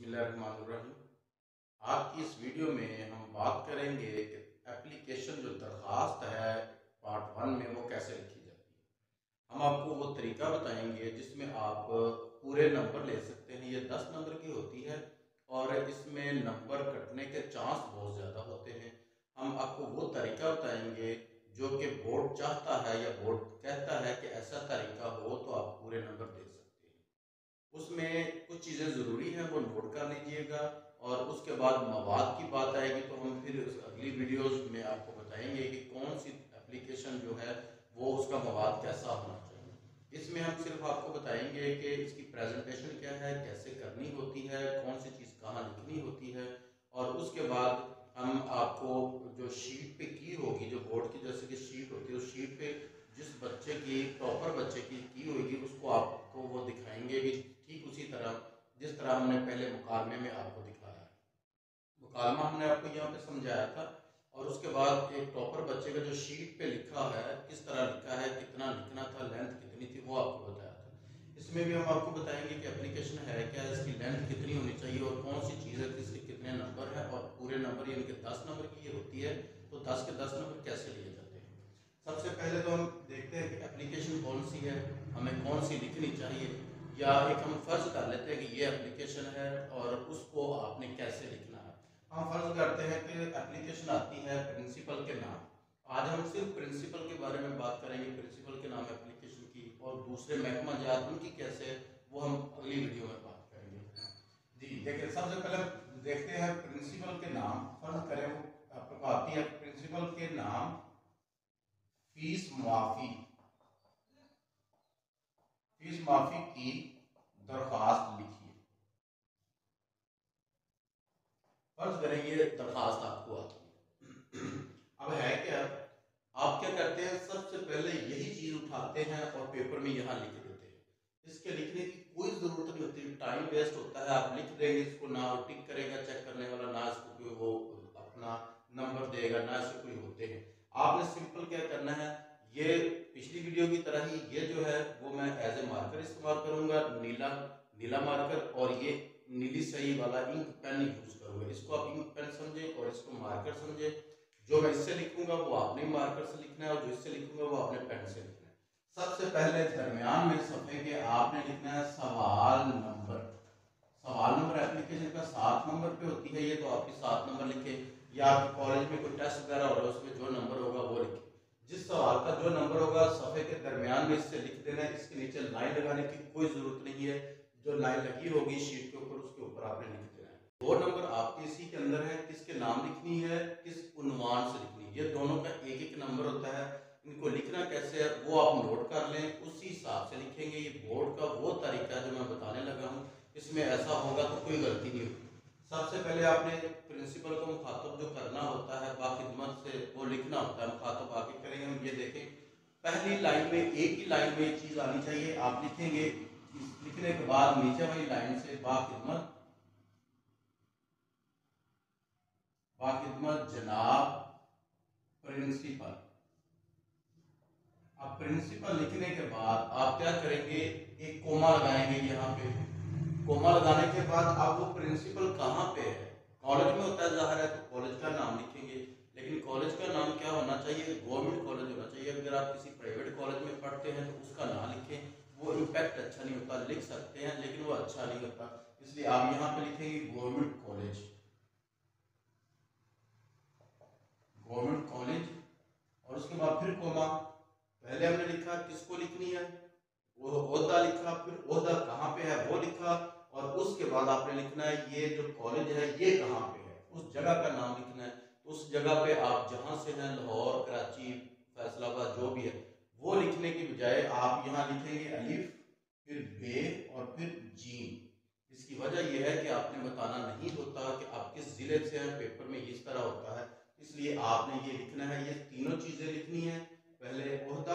बिस्मिल्लाहिर्रहमानिर्रहीम। आज की इस वीडियो में हम बात करेंगे कि एप्लीकेशन जो दरख्वास्त है पार्ट 1 में वो कैसे लिखी जाती है। हम आपको वो तरीका बताएंगे जिसमें आप पूरे नंबर ले सकते हैं। ये 10 नंबर की होती है और इसमें नंबर कटने के चांस बहुत ज़्यादा होते हैं। हम आपको वो तरीका बताएंगे जो कि बोर्ड चाहता है या बोर्ड कहता है कि ऐसा तरीका हो तो आप पूरे नंबर दे सकते हैं। उसमें कुछ चीज़ें ज़रूरी हैं वो नोट कर लीजिएगा और उसके बाद मवाद की बात आएगी तो हम फिर उस अगली वीडियोस में आपको बताएंगे कि कौन सी एप्लीकेशन जो है वो उसका मवाद कैसा होना चाहिए। इसमें हम सिर्फ आपको बताएंगे कि इसकी प्रेजेंटेशन क्या है, कैसे करनी होती है, कौन सी चीज़ कहाँ लिखनी होती है और उसके बाद हम आपको जो शीट पे की होगी, जो बोर्ड की जैसे कि शीट होती है, उस शीट पे जिस बच्चे की टॉपर बच्चे की होगी उसको आपको वो दिखाएंगे भी ठीक उसी तरह जिस तरह हमने पहले मुकालमे में आपको दिखाया है। मुकालमा हमने आपको यहाँ पे समझाया था और उसके बाद एक टॉपर बच्चे का जो शीट पे लिखा है किस तरह लिखा है, कितना लिखना था, लेंथ कितनी थी, वो आपको बताया था। इसमें भी हम आपको बताएंगे कि एप्लीकेशन है क्या, इसकी लेंथ कितनी होनी चाहिए और कौन सी चीज़ है, किसके कितने नंबर है और पूरे नंबर यानी कि 10 नंबर की ये होती है तो 10 के 10 नंबर कैसे लिए जाते हैं। सबसे पहले तो हम देखते हैं कि एप्लीकेशन कौन सी है, हमें कौन सी लिखनी चाहिए, या एक हम फर्ज कर लेते हैं कि ये एप्लीकेशन है और उसको आपने कैसे लिखना है। हम फर्ज करते हैं कि एप्लीकेशन आती है प्रिंसिपल के नाम। आज हम सिर्फ प्रिंसिपल के बारे में बात करेंगे, प्रिंसिपल के नाम एप्लीकेशन की, और दूसरे महकमा जात उनकी कैसे, वो हम अगली वीडियो में बात करेंगे। जी देखिए, सबसे पहले देखते हैं प्रिंसिपल के नाम। फर्ज करें आपको आती है प्रिंसिपल के नाम फीस माफी, फीस माफी की दरखास्त लिखिए। फर्ज करें ये दरखास्त आपको आती है। अब है क्या, आप क्या करते हैं, सबसे पहले यही चीज उठाते हैं और पेपर में यहाँ लिख देते हैं। इसके लिखने की कोई जरूरत नहीं होती, टाइम वेस्ट होता है। आप लिख देंगे इसको, ना वो टिक करेगा चेक करने वाला, ना इसको कोई वो अपना नंबर देगा, ना इससे कोई होते हैं। आपने सिंपल क्या करना है, ये पिछली वीडियो की तरह ही ये जो है वो मैं एज ए मार्कर इस्तेमाल करूंगा, नीला नीला मार्कर, और ये नीली स्याही वाला इंक पेन यूज करूंगा। इसको आप इंक पेन समझे और इसको मार्कर समझे। जो मैं इससे लिखूंगा वो आपने मार्कर से लिखना है और जो इससे लिखूंगा वो आपने पेन से लिखना है। सबसे पहले दरमियान में सफे के आपने लिखना है सवाल नंबर। सवाल नंबर एप्लीकेशन का 7 नंबर पे होती है ये, तो आपकी 7 नंबर लिखे, या आपके कॉलेज में कोई टेस्ट वगैरह हो रहा है उसमें जो नंबर होगा वो लिखे। जिस सवाल का जो नंबर होगा सफे के दरमियान में इससे लिख देना है। इसके नीचे लाइन लगाने की कोई जरूरत नहीं है, जो लाइन लगी होगी शीट के ऊपर उसके ऊपर आपने लिख देना है। 2 नंबर आपके इसी के अंदर है, किसके नाम लिखनी है, किस उन्वान से लिखनी है। ये दोनों का एक एक नंबर होता है। इनको लिखना कैसे है वो आप नोट कर लें, उसी हिसाब से लिखेंगे। ये बोर्ड का वो तरीका जो मैं बताने लगा हूँ, इसमें ऐसा होगा तो कोई गलती नहीं होगी। सबसे पहले आपने प्रिंसिपल को मुखातब जो करना होता है बाखिदमत से वो लिखना होता है। मुखातब आगे करेंगे हम, ये देखें पहली लाइन में एक ही लाइन में ये चीज आनी चाहिए। आप लिखेंगे, लिखने के बाद नीचे वाली लाइन से बाखिदमत, बाखिदमत जनाब प्रिंसिपल। अब प्रिंसिपल लिखने के बाद आप क्या करेंगे, एक कोमा लगाएंगे यहाँ पे। कोमा लगाने के बाद अब वो प्रिंसिपल कहाँ पे है, कॉलेज में होता है जाहिर है, तो कॉलेज का नाम लिखेंगे। लेकिन कॉलेज का नाम क्या होना चाहिए, गवर्नमेंट कॉलेज होना चाहिए। अगर आप किसी प्राइवेट कॉलेज में पढ़ते हैं तो उसका ना लिखें, वो इम्पैक्ट अच्छा नहीं होता। लिख सकते हैं लेकिन वो अच्छा नहीं होता, इसलिए आप यहाँ पे लिखेंगे गवर्नमेंट कॉलेज, गवर्नमेंट कॉलेज। और उसके बाद फिर कोमा। पहले हमने लिखा किसको लिखनी है, वो ओहदा लिखा, फिर ओहदा कहाँ पे है वो लिखा, और उसके बाद आपने लिखना है ये जो कॉलेज है ये कहाँ पे है, उस जगह का नाम लिखना है। तो उस जगह पे आप जहाँ से हैं, लाहौर, कराची, फैसलाबाद, जो भी है, वो लिखने की बजाय आप यहाँ लिखेंगे अलिफ, फिर बे और फिर जीम। इसकी वजह यह है कि आपने बताना नहीं होता कि आप किस जिले से हैं, पेपर में इस तरह होता है, इसलिए आपने ये लिखना है। ये तीनों चीजें लिखनी है, पहले ओहदा,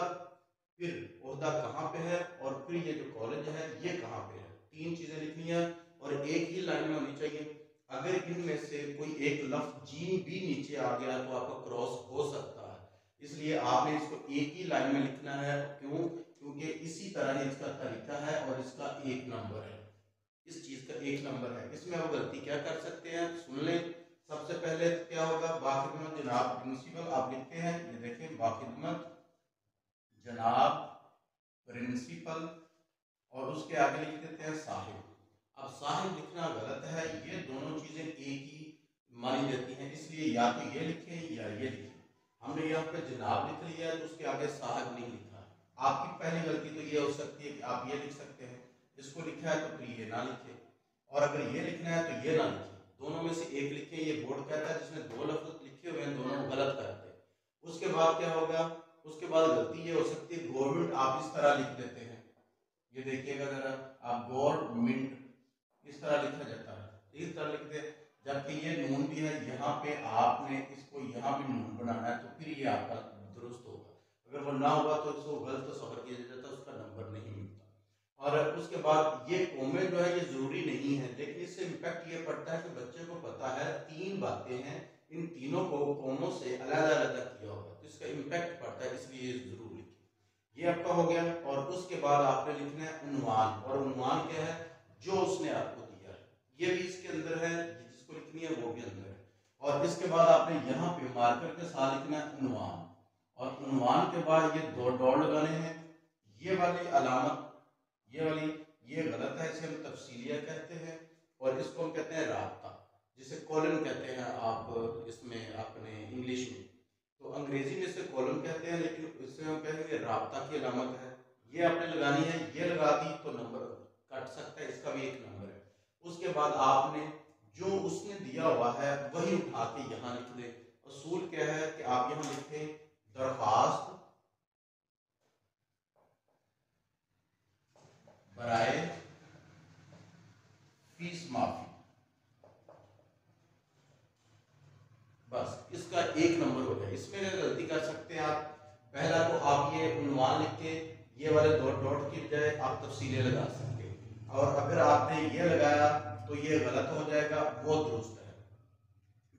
फिर ओहदा कहाँ पे है, और फिर ये जो कॉलेज है ये कहाँ पे है। 3 चीजें लिखनी है और एक ही लाइन में होनी चाहिए। अगर इनमें से कोई एक लफ्ज जी भी नीचे आ गया तो आपका क्रॉस हो सकता है, इसलिए आपने इसको एक ही लाइन में लिखना है। क्यों, क्योंकि इसी तरह इसका तरीका है और इसका एक नंबर है। इस चीज का 1 नंबर है। इसमें वो गलती क्या कर सकते हैं, सुन लें। सबसे पहले क्या होगा, बाखिदमत जनाब प्रिंसिपल आप लिखते हैं, ये देखें बाखिदमत जनाब प्रिंसिपल, और उसके आगे लिख देते हैं साहिब। अब साहिब लिखना गलत है, ये दोनों चीजें एक ही मानी जाती हैं, इसलिए या तो ये लिखें या ये लिखें। हमने यहाँ पे जनाब लिख लिया है तो उसके आगे साहिब नहीं लिखा। आपकी पहली गलती तो ये हो सकती है कि आप ये लिख सकते हैं, इसको लिखा है तो फिर ये ना लिखे, और अगर ये लिखना है तो ये ना लिखे, दोनों में से एक लिखे। ये बोर्ड कहता है जिसने 2 लफ्ज लिखे हुए हैं दोनों गलत करते हैं। उसके बाद क्या होगा, उसके बाद गलती ये हो सकती है गवर्नमेंट आप इस तरह लिख देते हैं, ये देखिएगा जरा, आप गवर्नमेंट इस तरह लिखा जाता है, इस तरह लिखते हैं, जबकि ये नून भी है, यहाँ पे आपने इसको यहाँ भी नून बनाना है, तो फिर ये आपका दुरुस्त होगा। अगर वो ना होगा तो इसको गलत सफर किया जाता है, उसका नंबर नहीं मिलता। और उसके बाद ये कॉमें जो है ये जरूरी नहीं है, लेकिन इससे इम्पैक्ट ये पड़ता है कि बच्चे को पता है 3 बातें हैं, इन तीनों को कॉमों से अलग-अलग किया होगा, तो इसका इम्पैक्ट पड़ता है, इसलिए जरूर लिखें। ये आपका हो गया। और उसके बाद आपने लिखना है उन्वान, और उन्वान क्या है, जो उसने आपको दिया है, ये भी इसके अंदर है, जिसको लिखनी है वो भी अंदर है। और इसके बाद आपने यहाँ पे मार्कर के साथ लिखना है उन्वान, और उन्वान के बाद ये 2 डॉट लगाने हैं। ये वाली अलामत, ये वाली, ये गलत है, इसे हम तफसीलिया कहते हैं, और इसको हम कहते हैं राब्ता, जिसे कॉलम कहते हैं आप इसमें अपने इंग्लिश में, तो अंग्रेजी में इसे कॉलम कहते हैं, लेकिन इससे हम कहेंगे राब्ता की अलामत है। ये आपने लगानी है, ये लगा दी तो नंबर कट सकता है, इसका भी 1 नंबर है। उसके बाद आपने जो उसने दिया हुआ है वही उठा के यहाँ लिख दे। असूल क्या है कि आप यहाँ लिखें दरख्वास्त बराए फीस माफी, बस इसका 1 नंबर हो गया। इसमें गलती कर सकते हैं आप, पहला तो आप ये उन्वान लिख के ये वाले 2 डॉट की बजाय आप तफसीलें लगा सकते हैं, और अगर आपने ये लगाया तो ये गलत हो जाएगा, वो दुरुस्त है।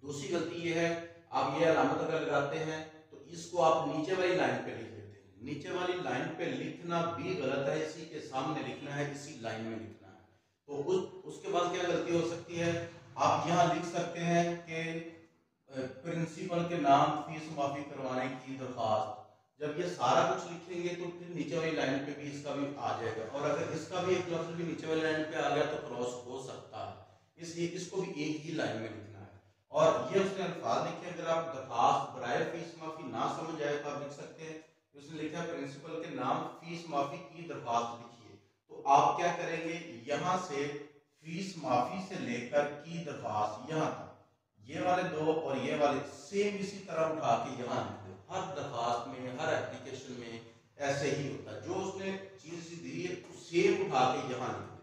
दूसरी गलती ये है, आप ये अलामत अगर लगाते हैं तो इसको आप नीचे वाली लाइन पे लिख देते हैं, नीचे वाली लाइन पे लिखना भी गलत है, इसी के सामने लिखना है, इसी लाइन में लिखना है। तो उसके बाद क्या गलती हो सकती है, आप यहाँ लिख सकते हैं कि प्रिंसिपल के नाम फीस माफी करवाने की दरख्वास्त। जब ये सारा कुछ लिखेंगे तो फिर नीचे वाली लाइन पे भी इसका भी आ जाएगा, और अगर इसका भी एक लफ्ज भी नीचे वाली लाइन पे आ गया तो क्रॉस हो सकता है, इसलिए इसको भी एक ही लाइन में लिखना है। और ये उसने अल्फाज लिखे, अगर आप दरख्वास्त बराए फीस माफी ना समझ आए तो आप लिख सकते हैं, उसने लिखा है प्रिंसिपल के नाम फीस माफी की दरख्वास्त लिखिए, तो आप क्या करेंगे, यहाँ से फीस माफी से लेकर की दरख्वास्त यहाँ तक, ये वाले 2 और ये वाले सेम इसी तरह उठा के यहाँ लिख दो। हर दरख्वास्त में, हर एप्लीकेशन में ऐसे ही होता है, जो उसने चीज दी है सेम उठा के यहाँ लिख दो।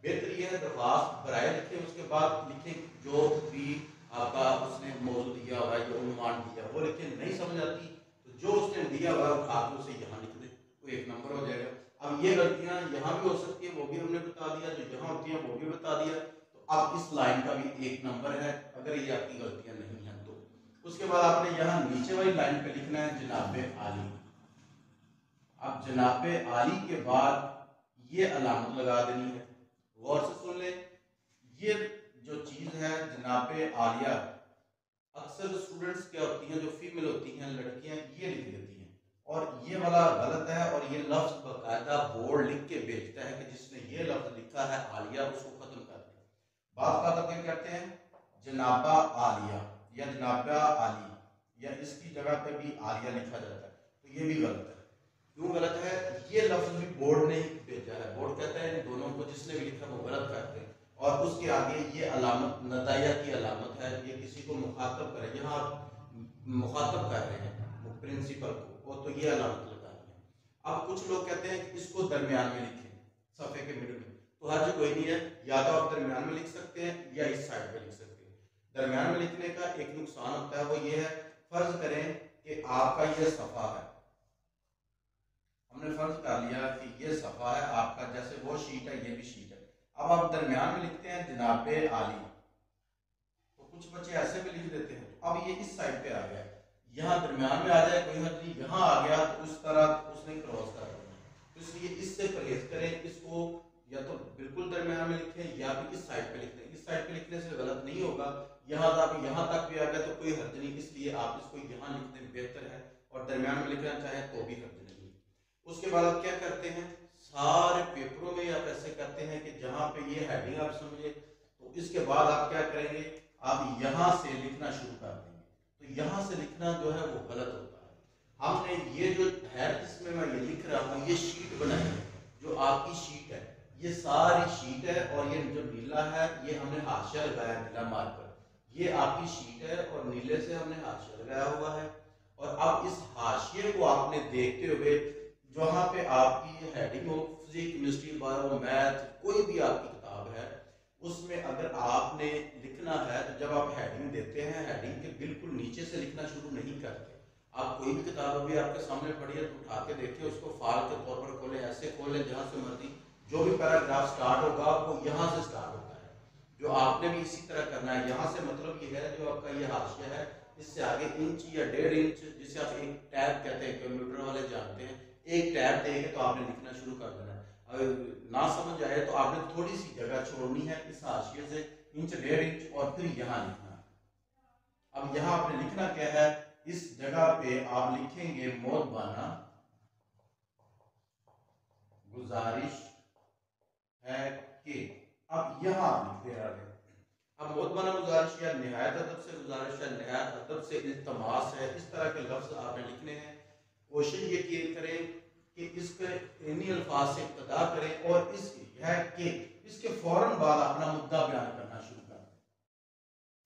बेहतर यह है दरख्वास्त बराए लिखें, उसके बाद लिखें जो भी आपका उसने मौजूद दिया हुआ है, जो उन्वान दिया वो लिखें। नहीं समझ आती तो जो उसने दिया हुआ है उठा के उसे यहाँ लिख दे, तो 1 नंबर हो जाएगा। अब ये गलतियां यहाँ भी हो सकती है, वो भी हमने बता दिया, जो यहाँ होती है वो भी बता दिया। अब इस लाइन का भी 1 नंबर है, अगर ये आपकी गलतियां नहीं हैं तो। उसके बाद आपने यहाँ नीचे वाली लाइन पे लिखना है जनाबे आली। अब जनाबे आली के बाद ये अलामत लगा देनी है, गौर से सुन ले। ये जो चीज है जनाबे आलिया, अक्सर स्टूडेंट्स क्या होती हैं, जो फीमेल होती हैं लड़कियां, ये लिख देती हैं, और ये वाला गलत है, और ये लफ्ज बकायदा बोर्ड लिख के भेजता है कि जिसने ये लफ्ज लिखा है आलिया उसको खत्म कर दे। बात का क्या कहते हैं, जनाबा आलिया या जनाबा आली, या इसकी जगह पे भी आलिया लिखा जाता है, तो ये भी गलत है। क्यों गलत है, ये लफ्ज भी बोर्ड ने भेजा है, बोर्ड कहता है इन दोनों को जिसने भी लिखा वो गलत करते हैं। और उसके आगे ये अलामत नदाया की अलामत है, ये किसी को मुखातब करे, यहाँ मुखातब कर रहे हैं प्रिंसिपल को, तो ये अलामत लगानी है। अब कुछ लोग कहते हैं कि इसको दरमियान में लिखें, सफ़े के मिडल में, तो हर्ज कोई नहीं है, या तो आप दरमियान में लिख सकते हैं या इस साइड पे लिख सकते हैं। दरमियान में लिखने का एक नुकसान होता है, वो ये है, फर्ज करें कि आपका ये सफ़ा है, हमने फर्ज कर लिया कि ये सफ़ा है आपका, जैसे वो शीट है ये भी शीट है। अब आप दरमियान में लिखते हैं जनाबे आली, तो कुछ बच्चे ऐसे भी लिख देते हैं, तो अब ये इस साइड पे आ गया, यहाँ दरमियान में आ जाए कोई हद नहीं, यहाँ आ गया तो उस तरह उसने क्रॉस कर दिया, तो इसलिए इससे परहेज करें, इसको या तो बिल्कुल दरमियान में लिखें या फिर इस साइड पे लिख दें। इस साइड पे लिखने से गलत नहीं होगा, यहाँ तक भी आ गया तो कोई हर्ज नहीं, इसलिए आप इसको यहाँ लिख दें बेहतर है, और दरमियान में लिखना चाहें तो भी हर्ज नहीं। उसके बाद आप क्या करते हैं, सारे पेपरों में आप ऐसे करते हैं कि जहाँ पे ये हेडिंग आप समझे, तो इसके बाद आप क्या करेंगे, आप यहाँ से लिखना शुरू कर देंगे। तो यहाँ से लिखना जो है वो गलत होता है। हमने ये जो है जिसमें मैं ये लिख रहा हूँ, ये शीट बनाई है, जो आपकी शीट है, ये सारी शीट है, और ये जो नीला है ये हमने हाशिया लगाया, नीला मार्कर, ये आपकी शीट है और नीले से हमने हाशिया लगाया हुआ है। और अब इस हाशिए को आपने देखते हुए जहाँ पे आपकी हेडिंग हो, फिजिक्स, केमिस्ट्री, बायो, मैथ, कोई भी आपकी किताब है, उसमें अगर आपने लिखना है तो जब आप हेडिंग देते हैं, हेडिंग के बिल्कुल नीचे से लिखना शुरू नहीं करते। आप कोई भी किताब अभी आपके सामने पड़ी है तो उठा के देखिए, उसको फाइल के तौर पर खोलें, ऐसे खोलें जहाँ से मर्जी, जो भी पैराग्राफ स्टार्ट होगा वो यहाँ से स्टार्ट होता है। जो आपने भी इसी तरह करना है। यहाँ से मतलब ये है, जो आपका ये हाशिया है, इससे आगे इंच या 1.5 इंच, जिसे आप एक टैब कहते हैं, कंप्यूटर वाले जानते हैं, एक टैब देंगे तो आपने लिखना शुरू कर देना है। अगर ना समझ आए तो आपने थोड़ी सी जगह छोड़नी है इस हाशिए से, इंच 1.5 इंच, और फिर यहाँ लिखना है। अब यहाँ आपने लिखना क्या है, इस जगह पे आप लिखेंगे मोदबाना गुजारिश है कि, अब यहाँ आप लिख दे। अब मोदबाना गुजारिश या निहायत अदब से गुजारिश है, निहायत अदब से इल्तमास है, इस तरह के लफ्ज आपने लिखने हैं। कोशिश ये करें कि इसके इन्हीं अल्फाज से इब्तिदा करें और इस है कि इसके फौरन बाद अपना मुद्दा बयान करना शुरू कर दें।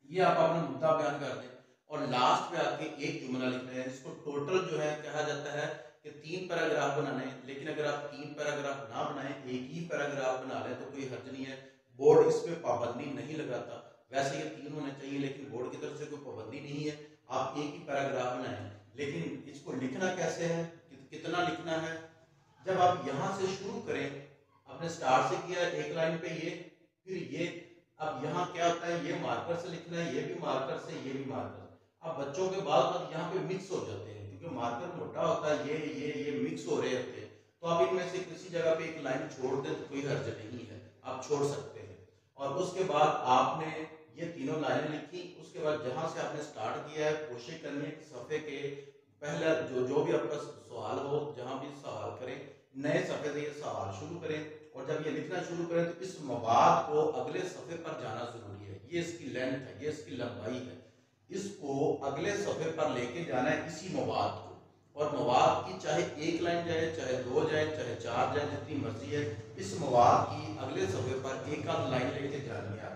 ये आप अपना मुद्दा बयान कर दें और लास्ट पे आके एक जुमला लिखना है। इसको टोटल जो है कहा जाता है कि 3 पैराग्राफ बनाने, लेकिन अगर आप 3 पैराग्राफ ना बनाएं, एक ही पैराग्राफ बना लें तो कोई हर्ज नहीं है। बोर्ड इसमें पाबंदी नहीं लगाता, वैसे ये 3 होने चाहिए, लेकिन बोर्ड की तरफ से कोई पाबंदी नहीं है, आप एक ही पैराग्राफ बनाएं। लेकिन इसको लिखना कैसे है, कितना लिखना है, जब आप यहाँ से शुरू करें, आपने स्टार्ट से किया एक लाइन पे ये, फिर ये, अब यहाँ क्या होता है, ये मार्कर से लिखना है, ये भी मार्कर से, ये भी मार्कर से। अब बच्चों के बाद यहाँ पे मिक्स हो जाते हैं, क्योंकि मार्कर मोटा होता है, ये मिक्स हो रहे होते हैं, तो आप इनमें से किसी जगह पे एक लाइन छोड़ दें तो कोई हर्ज नहीं है, आप छोड़ सकते हैं। और उसके बाद आपने ये तीनों लाइनें लिखी, उसके बाद जहां से आपने स्टार्ट किया है, कोशिश करनी है कि सफ़े के पहला जो भी आपका सवाल हो, जहां भी सवाल करें, नए सफ़े से ये सवाल शुरू करें, और जब ये लिखना शुरू करें तो इस मवाद को अगले सफ़े पर जाना जरूरी है। ये इसकी लेंथ है, ये इसकी लंबाई है, इसको अगले सफ़े पर लेके जाना है, इसी मवाद को। और मवाद की चाहे एक लाइन जाए, चाहे 2 जाए, चाहे 4 जाए, जितनी मर्जी है, इस मवाद की अगले सफ़े पर एक आध लाइन लेके जानी है।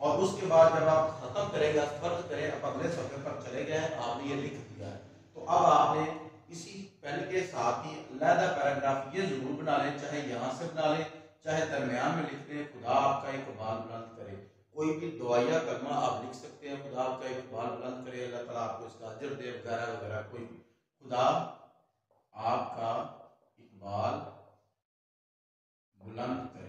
और उसके बाद जब आप खत्म करेंगे, फर्ज करें आप अगले सफ़े पर चले गए, आपने ये लिख दिया है, तो अब आपने इसी पेन के साथ ही अलहदा पैराग्राफ ये जरूर बना लें, चाहे यहाँ से बना लें, चाहे दरमियान में लिख दें, खुदा आपका इकबाल बुलंद करे। कोई भी दुआया कलमा आप लिख सकते हैं, खुदा आपका इकबाल बुलंद करे, अल्लाह ताला आपको इसका अजर दे, वगैरह वगैरह, कोई खुदा आपका इकबाल बुलंद करे।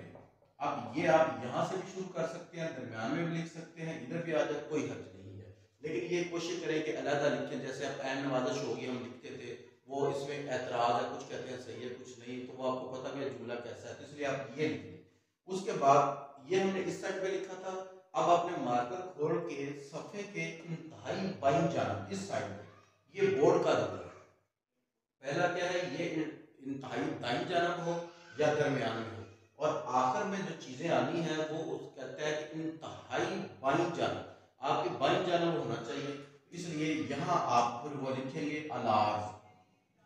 अब ये आप यहाँ से भी शुरू कर सकते हैं, दरमियान में भी लिख सकते हैं, इधर भी आ जाए, कोई हर्ज नहीं है। लेकिन ये कोशिश करें कि अलहदा लिखें, जैसे आप ऐन नवाज़िश होगी हम लिखते थे, वो इसमें एतराज़ है, कुछ कहते हैं सही है, कुछ नहीं, तो वो आपको पता भी है जुमला कैसा है, तो इसलिए आप ये लिख लें। उसके बाद ये हमने इस साइड पे लिखा था, अब आपने मार्कर खोल के सफ़े के इंतहाई बाईं जानिब इस साइड पे, ये बोर्ड का रूल है, पहला क्या है, ये इंतहाई दाईं जानिब हो या दरमियान में हो, और आखिर में जो चीजें आनी है वो कहता है कि इंतहाई बाईं जानिब, आपकी बाईं जानिब होना चाहिए, इसलिए यहाँ आप फिर वो लिखेंगे अलार्ज।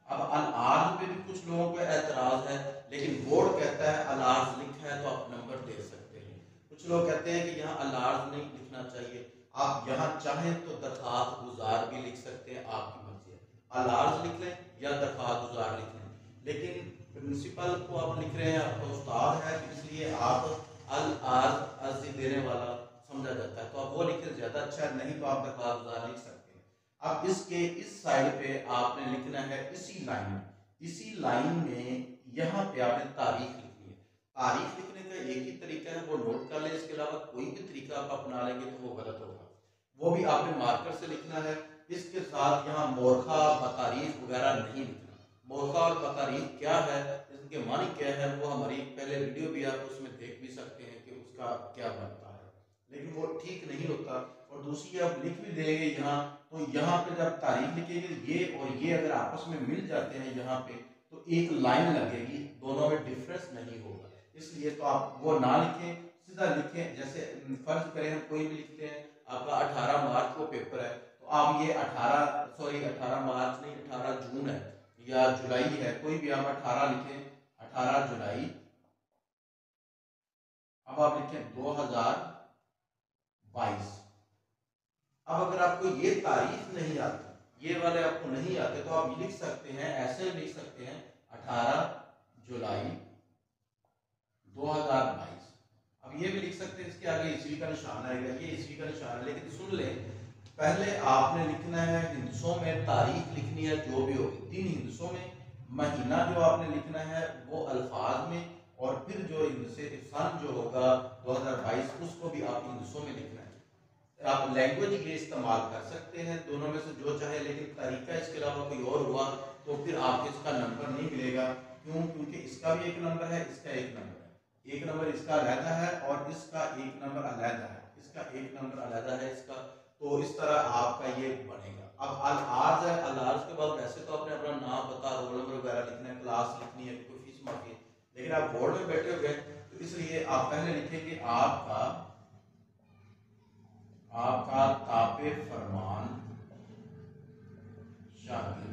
अब अलार्ज पे भी कुछ लोगों को एतराज है, लेकिन बोर्ड कहता है अलार्ज लिखा है तो आप नंबर दे सकते हैं। कुछ लोग कहते हैं कि यहाँ अलार्ज नहीं लिखना चाहिए, आप यहाँ चाहें तो दरखास्त गुजार भी लिख सकते हैं, आपकी मर्जी है, अलार्ज लिख लें या दरखास्त गुजार लिख लें, लेकिन प्रिंसिपल को आप लिख रहे हैं, आपका उस्ताद है, इसलिए आप अल आर्ज अर्जी देने वाला समझा जाता है, तो आप वो लिखें ज्यादा अच्छा है, नहीं तो आप दरखास्त गुजार लिख सकते हैं। अब इसके इस साइड पे आपने लिखना है इसी लाइन में यहाँ पे आपने तारीख लिखनी है। तारीख लिखने का एक ही तरीका है, वो नोट कर ले, इसके अलावा कोई भी तरीका आप अपना लेंगे तो वो गलत होगा, वो भी आपने मार्कर से लिखना है। इसके साथ यहाँ मोरखा बतारीख वगैरह नहीं लिखना। मोरखा और बतारीख क्या है, इसके मानी क्या है, वो हमारी पहले वीडियो भी आप उसमें देख भी सकते हैं कि उसका क्या बनता है, लेकिन वो ठीक नहीं होता। और दूसरी आप लिख भी देंगे यहाँ, तो यहाँ पे जब तारीख लिखेंगे ये और ये अगर आपस में मिल जाते हैं यहाँ पे, तो एक लाइन लगेगी, दोनों में डिफरेंस नहीं होगा। इसलिए तो आप वो ना लिखें, सीधा लिखें। जैसे फर्ज करें हम कोई भी लिखते हैं, आपका 18 मार्च को पेपर है, तो आप ये 18 मार्च नहीं, 18 जून है या जुलाई है, कोई भी आप 18 लिखें, 18 जुलाई। अब आप लिखें 2022। अब अगर आपको ये तारीख नहीं आती, ये वाले आपको नहीं आते, तो आप लिख सकते हैं, ऐसे लिख सकते हैं 18 जुलाई 2022। अब ये भी लिख सकते हैं, इसके आगे ईस्वी का निशान आएगा, ये ईस्वी का निशान है। लेकिन सुन लें, पहले आपने लिखना है हिंदसों में, तारीख लिखनी है जो भी होगी 3 हिंदसों में, महीना जो आपने लिखना है वो अल्फाज में, और फिर जो इनसे सन जो होगा 2022 उसको भी आप हिंदसों में लिखना है। आप लैंग्वेज ये इस्तेमाल कर सकते हैं, दोनों में से जो चाहे, लेकिन तरीका इसके अलावा कोई और हुआ तो फिर आपको इसका नंबर नहीं मिलेगा। क्यों? क्योंकि इसका भी एक नंबर है, इसका एक नंबर है, एक नंबर इसका अलहदा है और इसका एक नंबर अलहदा है, इसका एक नंबर अलहदा है इसका। तो इस तरह आपका ये बनेगा। अब अल-आज है, अल-आज के बाद वैसे तो आपने अपना नाम, पता, रोल नंबर वगैरह लिखना है, क्लास लिखनी है, कोई फीस मांगी है, लेकिन आप बोर्ड में बैठे हुए हैं तो इसलिए आप पहले लिखेंगे आपका ताबे फरमान शामिल।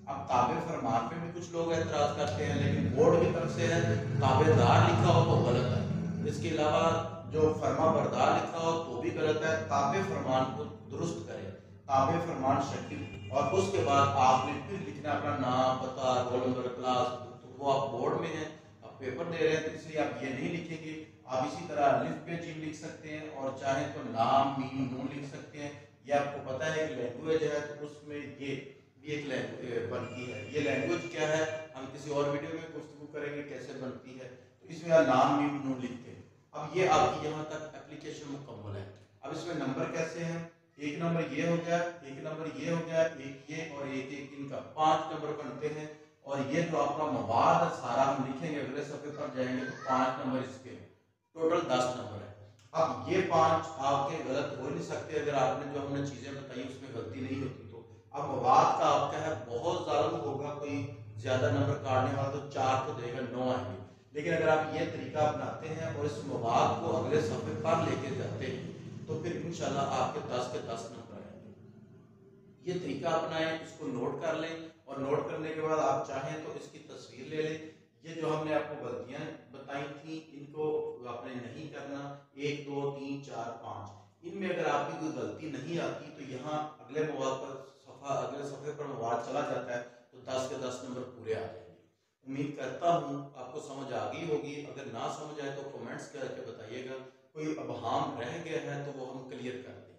अब ताबे फरमान पे भी कुछ लोग एतराज करते हैं, लेकिन बोर्ड की तरफ से है ताबेदार लिखा हो तो गलत है, इसके अलावा जो फरमा बरदार लिखा हो तो भी गलत है। ताबे फरमान को दुरुस्त करें, ताबे फरमान शकील, और उसके बाद आपने फिर लिखना अपना नाम, पता, रोल नंबर, क्लास। तो वो आप बोर्ड में हैं, आप पेपर दे रहे हैं, तो इसलिए आप ये नहीं लिखेंगे। आप इसी तरह अलिफ पे जीम लिख सकते हैं, और चाहे तो लाम मीम नून लिख सकते हैं। ये आपको पता है कि लैंग्वेज है, तो उसमें ये भी एक लैंग्वेज बनती है। ये लैंग्वेज क्या है हम किसी और वीडियो में गुफ्तगू करेंगे कैसे बनती है। तो इसमें लाम मीम नून लिखते हैं। अब ये आपकी यहाँ तक एप्लीकेशन मुकम्मल है। अब इसमें नंबर कैसे हैं? एक नंबर ये हो गया, एक नंबर ये हो गया, एक ये और एक एक इनका 5 नंबर बनते हैं। और ये जो आपका मवाद सारा हम लिखेंगे, अगले सफ़े पर जाएंगे तो 5 नंबर इसके, टोटल 10 नंबर है। अब ये 5 आपके गलत हो नहीं सकते, अगर आपने जो हमने चीज़ें बताई उसमें गलती नहीं होती तो। अब मवाद का आपका है बहुत ज़्यादा होगा, कोई ज़्यादा नंबर काटने वाला तो 4 तो देगा, 9 आएंगे। लेकिन अगर आप ये तरीका अपनाते हैं और इस मवाद को अगले सफ़े पर लेके जाते हैं तो फिर इंशाल्लाह आपके 10 के 10 नंबर आएंगे। ये तरीका अपनाएं, इसको नोट कर लें, और नोट करने के बाद आप चाहें तो इसकी तस्वीर ले लें। ये जो हमने आपको गलतियां बताई थी इनको आपने नहीं करना, 1 2 3 4 5, इनमें अगर आपकी कोई गलती नहीं आती तो यहाँ अगले मवाद पर अगले सफ़े पर मवाद चला जाता है, तो 10 के 10 नंबर पूरे आ जाएंगे। उम्मीद करता हूँ आपको समझ आ गई होगी। अगर ना समझ आए तो कमेंट्स करके बताइएगा, कोई अबहाम रह गया है तो वो हम क्लियर कर दें।